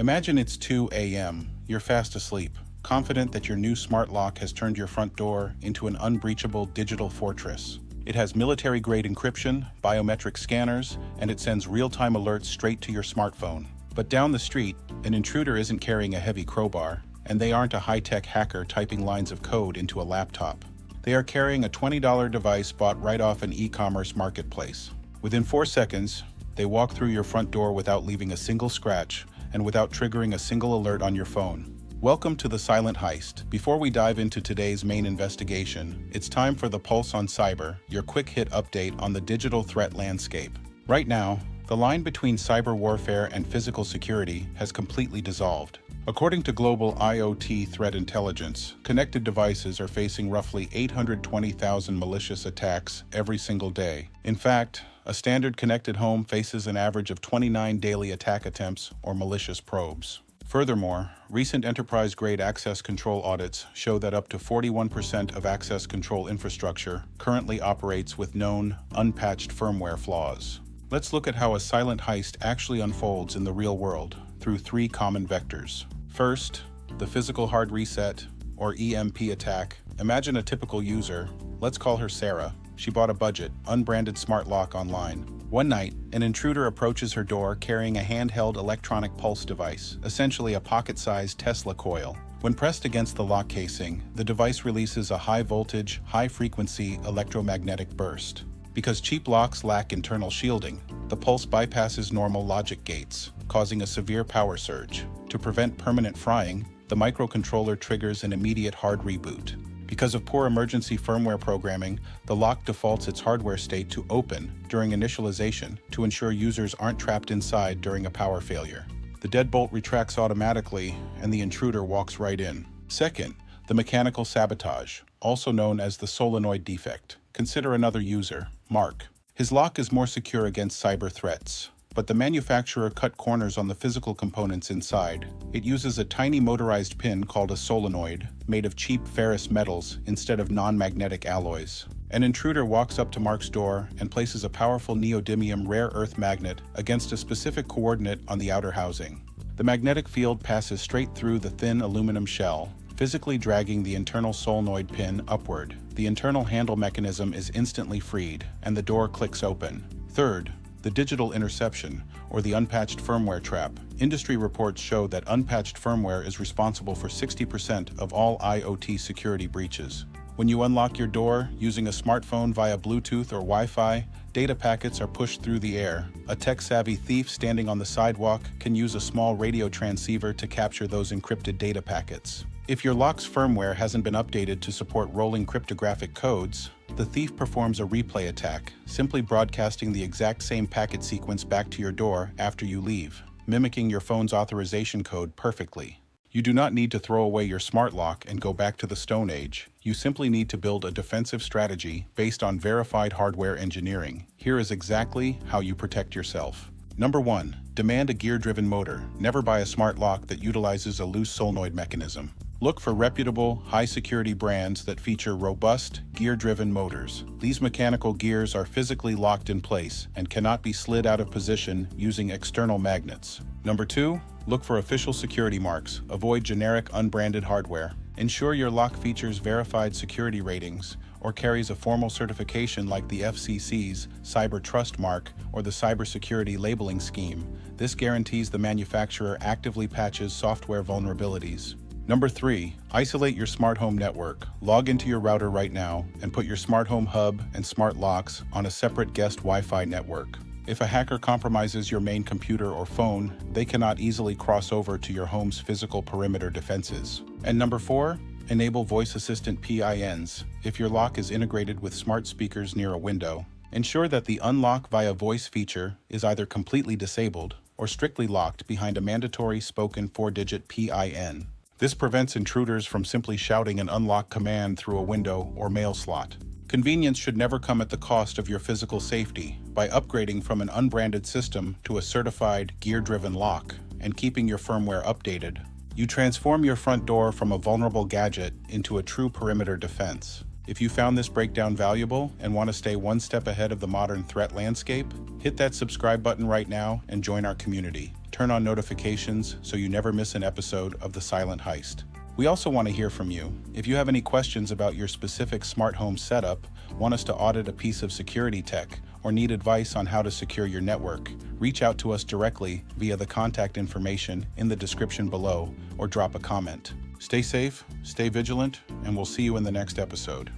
Imagine it's 2 a.m., you're fast asleep, confident that your new smart lock has turned your front door into an unbreachable digital fortress. It has military-grade encryption, biometric scanners, and it sends real-time alerts straight to your smartphone. But down the street, an intruder isn't carrying a heavy crowbar, and they aren't a high-tech hacker typing lines of code into a laptop. They are carrying a $20 device bought right off an e-commerce marketplace. Within 4 seconds, they walk through your front door without leaving a single scratch and without triggering a single alert on your phone. Welcome to the Silent Heist. Before we dive into today's main investigation, it's time for the Pulse on Cyber, your quick hit update on the digital threat landscape. Right now, the line between cyber warfare and physical security has completely dissolved. According to global IoT threat intelligence, connected devices are facing roughly 820,000 malicious attacks every single day. In fact, a standard connected home faces an average of 29 daily attack attempts or malicious probes. Furthermore, recent enterprise-grade access control audits show that up to 41% of access control infrastructure currently operates with known, unpatched firmware flaws. Let's look at how a silent heist actually unfolds in the real world through 3 common vectors. First, the physical hard reset, or EMP attack. Imagine a typical user. Let's call her Sarah. She bought a budget, unbranded smart lock online. One night, an intruder approaches her door carrying a handheld electronic pulse device, essentially a pocket-sized Tesla coil. When pressed against the lock casing, the device releases a high-voltage, high-frequency electromagnetic burst. Because cheap locks lack internal shielding, the pulse bypasses normal logic gates, causing a severe power surge. To prevent permanent frying, the microcontroller triggers an immediate hard reboot. Because of poor emergency firmware programming, the lock defaults its hardware state to open during initialization to ensure users aren't trapped inside during a power failure. The deadbolt retracts automatically, and the intruder walks right in. Second, the mechanical sabotage, also known as the solenoid defect. Consider another user, Mark. His lock is more secure against cyber threats, but the manufacturer cut corners on the physical components inside. It uses a tiny motorized pin called a solenoid, made of cheap ferrous metals instead of non-magnetic alloys. An intruder walks up to Mark's door and places a powerful neodymium rare earth magnet against a specific coordinate on the outer housing. The magnetic field passes straight through the thin aluminum shell, physically dragging the internal solenoid pin upward. The internal handle mechanism is instantly freed, and the door clicks open. Third, the digital interception, or the unpatched firmware trap. Industry reports show that unpatched firmware is responsible for 60% of all IoT security breaches. When you unlock your door using a smartphone via Bluetooth or Wi-Fi, data packets are pushed through the air. A tech-savvy thief standing on the sidewalk can use a small radio transceiver to capture those encrypted data packets. If your lock's firmware hasn't been updated to support rolling cryptographic codes, the thief performs a replay attack, simply broadcasting the exact same packet sequence back to your door after you leave, mimicking your phone's authorization code perfectly. You do not need to throw away your smart lock and go back to the Stone Age. You simply need to build a defensive strategy based on verified hardware engineering. Here is exactly how you protect yourself. Number 1. Demand a gear-driven motor. Never buy a smart lock that utilizes a loose solenoid mechanism. Look for reputable, high-security brands that feature robust, gear-driven motors. These mechanical gears are physically locked in place and cannot be slid out of position using external magnets. Number 2, look for official security marks. Avoid generic, unbranded hardware. Ensure your lock features verified security ratings or carries a formal certification like the FCC's Cyber Trust Mark or the Cybersecurity Labeling Scheme. This guarantees the manufacturer actively patches software vulnerabilities. Number 3, isolate your smart home network. Log into your router right now and put your smart home hub and smart locks on a separate guest Wi-Fi network. If a hacker compromises your main computer or phone, they cannot easily cross over to your home's physical perimeter defenses. And number 4, enable voice assistant PINs. If your lock is integrated with smart speakers near a window, ensure that the unlock via voice feature is either completely disabled or strictly locked behind a mandatory spoken 4-digit PIN. This prevents intruders from simply shouting an unlock command through a window or mail slot. Convenience should never come at the cost of your physical safety. By upgrading from an unbranded system to a certified, gear-driven lock and keeping your firmware updated, you transform your front door from a vulnerable gadget into a true perimeter defense. If you found this breakdown valuable and want to stay one step ahead of the modern threat landscape, hit that subscribe button right now and join our community. Turn on notifications so you never miss an episode of the Silent Heist. We also want to hear from you. If you have any questions about your specific smart home setup, want us to audit a piece of security tech, or need advice on how to secure your network, reach out to us directly via the contact information in the description below or drop a comment. Stay safe, stay vigilant, and we'll see you in the next episode.